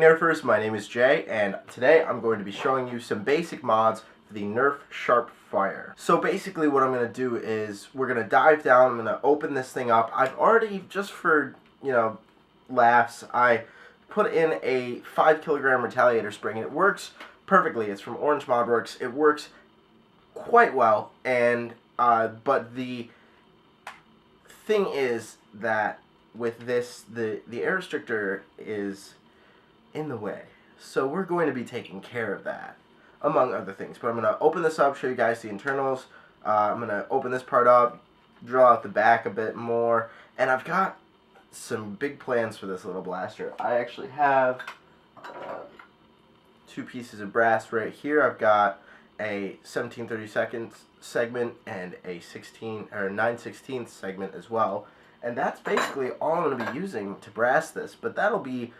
Nerfers, my name is Jay, and today I'm going to be showing you some basic mods for the Nerf Sharpfire. So basically what I'm going to do is, we're going to dive down, I'm going to open this thing up. I've already, just for, laughs, I put in a 5 kilogram retaliator spring, and it works perfectly. It's from Orange Modworks. It works quite well, and, but the thing is that with this, the air restrictor is in the way. So we're going to be taking care of that, among other things. But I'm going to open this up, show you guys the internals. I'm going to open this part up, drill out the back a bit more, and I've got some big plans for this little blaster. I actually have 2 pieces of brass right here. I've got a 17/32 segment and a 9/16 segment as well. And that's basically all I'm going to be using to brass this, but that'll be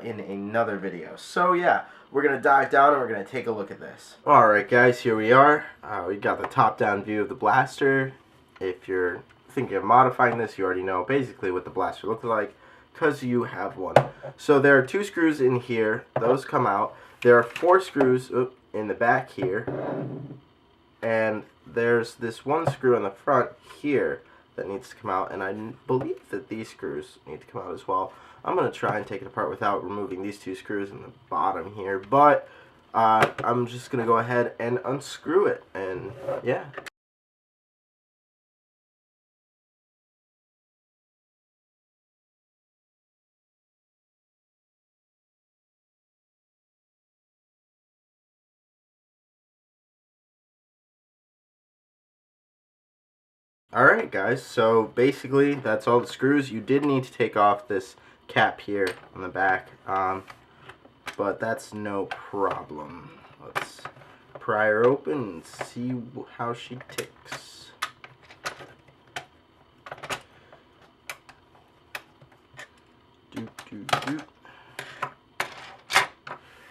in another video. So yeah, we're going to dive down and we're going to take a look at this. Alright guys, here we are. We got the top-down view of the blaster. If you're thinking of modifying this, you already know basically what the blaster looks like, because you have one. So there are 2 screws in here. Those come out. There are 4 screws in the back here. And there's this 1 screw in the front here that needs to come out, and I believe that these screws need to come out as well. I'm going to try and take it apart without removing these 2 screws in the bottom here, but I'm just going to go ahead and unscrew it, and yeah. Alright guys, so basically that's all the screws. You did need to take off this cap here on the back, but that's no problem. Let's pry her open and see how she ticks.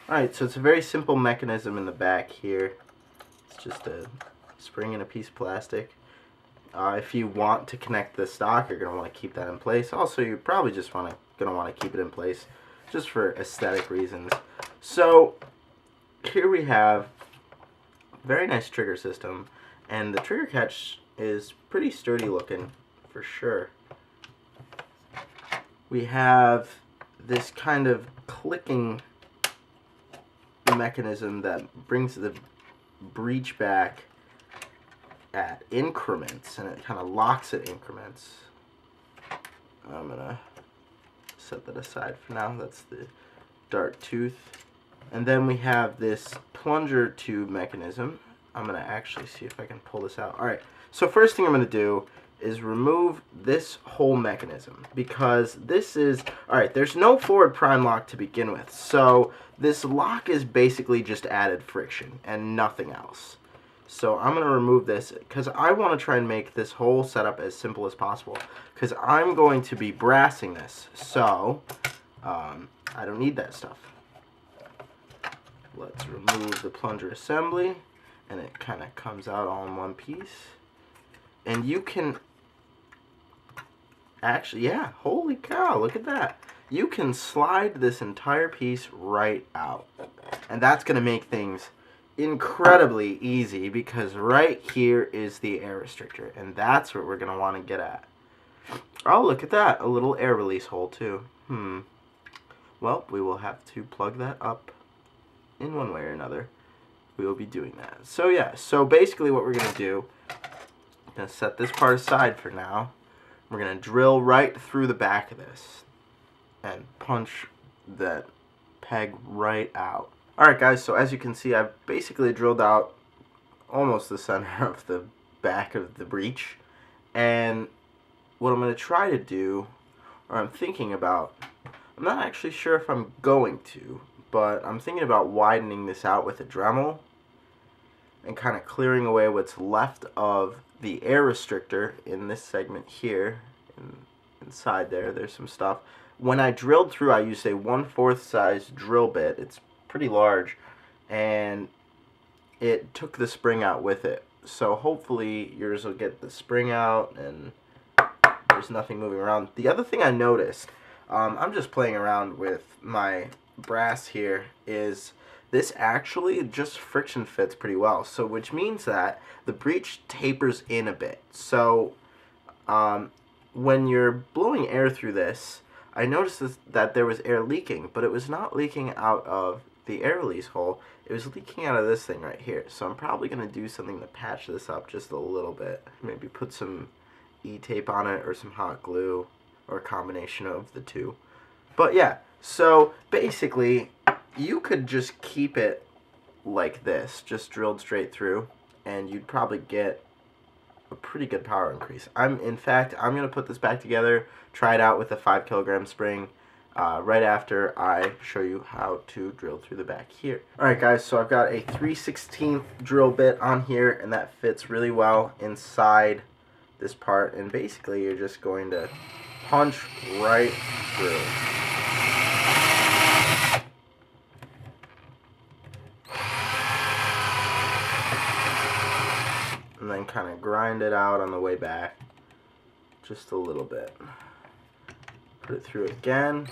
Alright, so it's a very simple mechanism in the back here. It's just a spring and a piece of plastic. If you want to connect the stock, you're going to want to keep that in place. Also, you're probably just going to want to keep it in place just for aesthetic reasons. So here we have a very nice trigger system, and the trigger catch is pretty sturdy looking for sure. We have this kind of clicking mechanism that brings the breech back at increments, and it kind of locks at increments. I'm gonna set that aside for now. That's the dart tooth. And then we have this plunger tube mechanism. I'm gonna actually see if I can pull this out. Alright, so first thing I'm gonna do is remove this whole mechanism, because this is, alright, there's no forward prime lock to begin with, so this lock is basically just added friction and nothing else. So I'm going to remove this because I want to try and make this whole setup as simple as possible, because I'm going to be brassing this, so I don't need that stuff. Let's remove the plunger assembly, and it kind of comes out all in one piece. And you can actually, yeah, holy cow, look at that. You can slide this entire piece right out, and that's going to make things incredibly easy, because right here is the air restrictor, and that's what we're going to want to get at. Oh, look at that, a little air release hole too. Well, we will have to plug that up in one way or another. We will be doing that. So yeah, so basically what we're going to do, I'm going to set this part aside for now. We're going to drill right through the back of this and punch that peg right out. Alright guys, so as you can see, I've basically drilled out almost the center of the back of the breech, and what I'm going to try to do, or I'm thinking about, I'm not actually sure if I'm going to, but I'm thinking about widening this out with a Dremel and kind of clearing away what's left of the air restrictor in this segment here. Inside there's some stuff. When I drilled through, I used a 1/4 size drill bit. It's pretty large, and it took the spring out with it. So hopefully yours will get the spring out and there's nothing moving around. The other thing I noticed, I'm just playing around with my brass here is this actually just friction fits pretty well. So which means that the breech tapers in a bit. So when you're blowing air through this, I noticed that there was air leaking, but it was not leaking out of the air release hole. It was leaking out of this thing right here. So I'm probably going to do something to patch this up just a little bit. Maybe put some E-tape on it or some hot glue or a combination of the two. But yeah, so basically you could just keep it like this, just drilled straight through, and you'd probably get a pretty good power increase. In fact, I'm going to put this back together, try it out with a 5 kilogram spring right after I show you how to drill through the back here. Alright guys, so I've got a 3/16 drill bit on here, and that fits really well inside this part, and basically you're just going to punch right through. And then kind of grind it out on the way back just a little bit. Put it through again.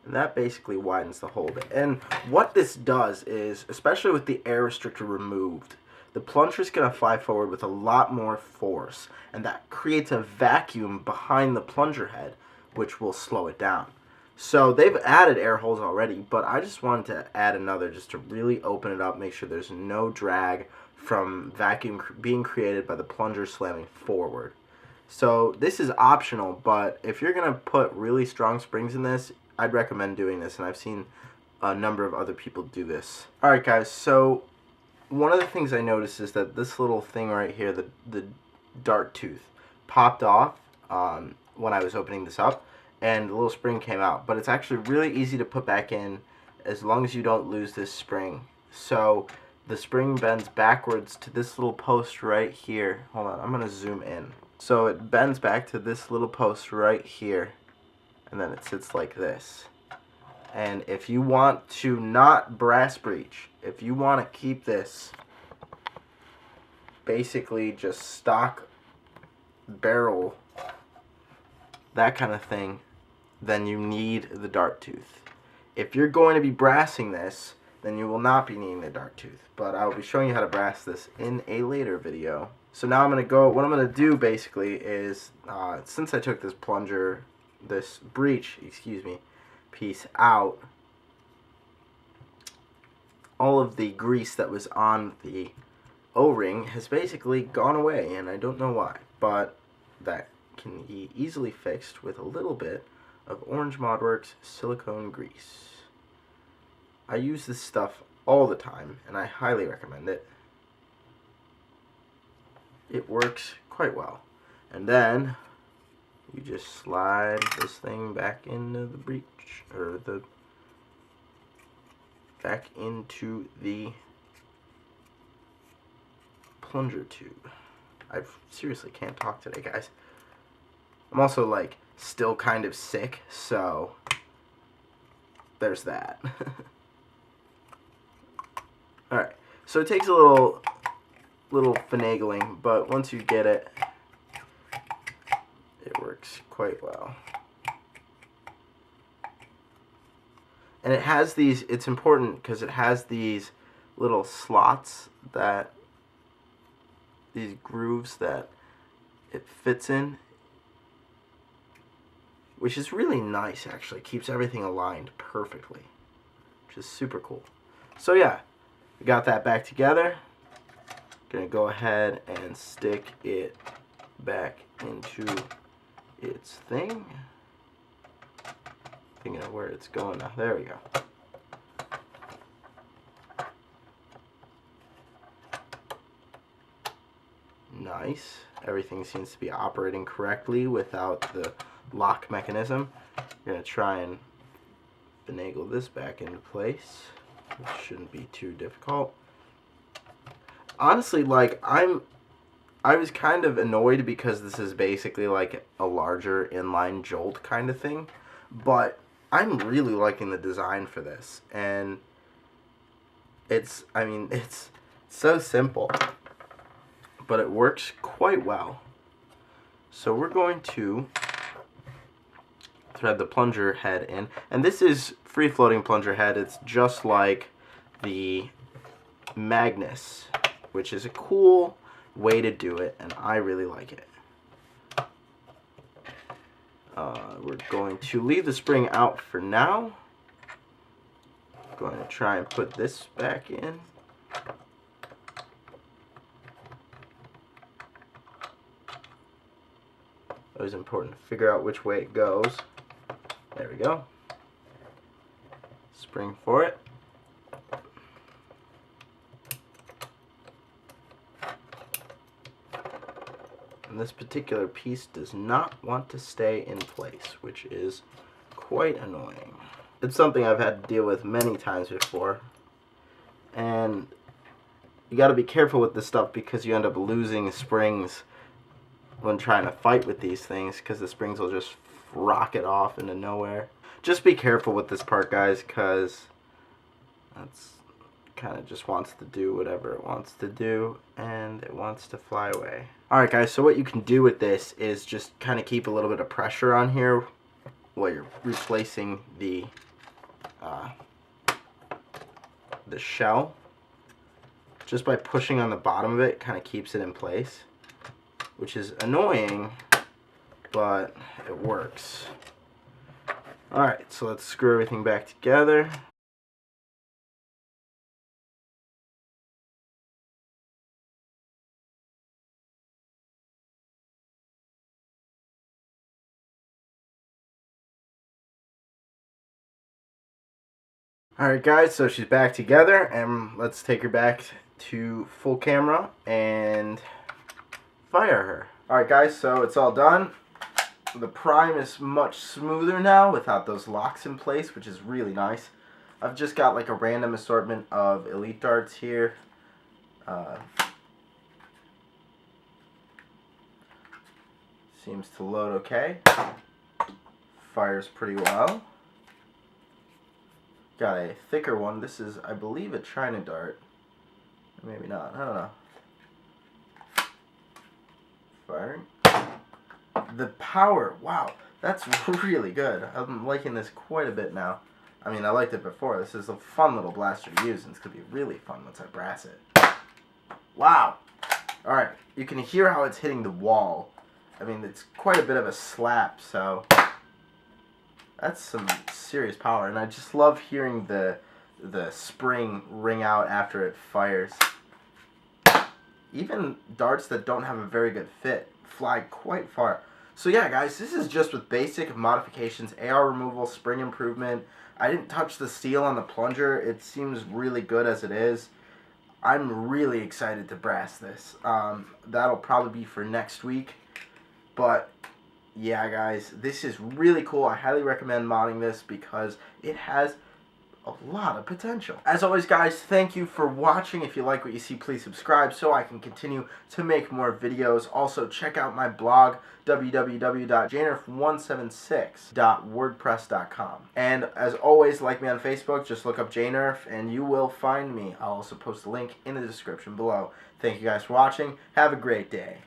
And that basically widens the hole bit. And what this does is, especially with the air restrictor removed, the plunger is going to fly forward with a lot more force. And that creates a vacuum behind the plunger head, which will slow it down. So they've added air holes already, but I just wanted to add another just to really open it up, make sure there's no drag from vacuum being created by the plunger slamming forward. So this is optional, but if you're going to put really strong springs in this, I'd recommend doing this, and I've seen a number of other people do this. Alright guys, so one of the things I noticed is that this little thing right here, the dart tooth, popped off when I was opening this up, and the little spring came out. But it's actually really easy to put back in as long as you don't lose this spring. So the spring bends backwards to this little post right here. Hold on, I'm going to zoom in. So it bends back to this little post right here, and then it sits like this. And if you want to not brass breech, if you want to keep this basically just stock barrel, that kind of thing, then you need the dart tooth. If you're going to be brassing this, then you will not be needing the dart tooth. But I will be showing you how to brass this in a later video. So now what I'm going to do basically is, since I took this breech, piece out, all of the grease that was on the O-ring has basically gone away, and I don't know why, but that can be easily fixed with a little bit of Orange ModWorks silicone grease. I use this stuff all the time, and I highly recommend it. It works quite well. And then you just slide this thing back into the breech, or back into the plunger tube. I seriously can't talk today, guys. I'm also like still kind of sick, so there's that. Alright, so it takes a little finagling, but once you get it, it works quite well. And it has these, it's important because it has these little slots, these grooves that it fits in, which is really nice actually. Keeps everything aligned perfectly, which is super cool. So yeah, we got that back together. Gonna go ahead and stick it back into its thing. Thinking of where it's going now. There we go. Nice. Everything seems to be operating correctly without the lock mechanism. We're going to try and finagle this back into place. It shouldn't be too difficult. Honestly, like, I was kind of annoyed because this is basically like a larger inline jolt kind of thing, but I'm really liking the design for this, and it's so simple, but it works quite well. So we're going to thread the plunger head in. And this is free-floating plunger head. It's just like the Magnus, which is a cool way to do it, and I really like it. We're going to leave the spring out for now. Going to try and put this back in. Always important to figure out which way it goes. There we go. Spring for it. And this particular piece does not want to stay in place, which is quite annoying. It's something I've had to deal with many times before. And you got to be careful with this stuff because you end up losing springs when trying to fight with these things, because the springs will just rocket off into nowhere. Just be careful with this part, guys, because that's kind of just wants to do whatever it wants to do, and it wants to fly away. Alright guys, so what you can do with this is just kind of keep a little bit of pressure on here while you're replacing the shell. Just by pushing on the bottom of it, kind of keeps it in place, which is annoying, but it works. Alright, so let's screw everything back together. Alright guys, so she's back together, and let's take her back to full camera and fire her. Alright guys, so it's all done. The prime is much smoother now without those locks in place, which is really nice. I've just got like a random assortment of elite darts here. Seems to load okay. Fires pretty well. Got a thicker one. This is, I believe, a China dart. Maybe not. I don't know. Firing. The power, wow, that's really good. I'm liking this quite a bit now. I mean, I liked it before. This is a fun little blaster to use, and it's going to be really fun once I brass it. Wow. Alright, you can hear how it's hitting the wall. I mean, it's quite a bit of a slap, so that's some serious power. And I just love hearing the spring ring out after it fires. Even darts that don't have a very good fit fly quite far. So yeah guys, this is just with basic modifications, AR removal, spring improvement. I didn't touch the steel on the plunger. It seems really good as it is. I'm really excited to brass this. That'll probably be for next week. But yeah guys, this is really cool. I highly recommend modding this because it has a lot of potential. As always guys, thank you for watching. If you like what you see, please subscribe so I can continue to make more videos. Also check out my blog, www.jnerf176.wordpress.com. And as always, like me on Facebook, just look up jnerf and you will find me. I'll also post a link in the description below. Thank you guys for watching. Have a great day.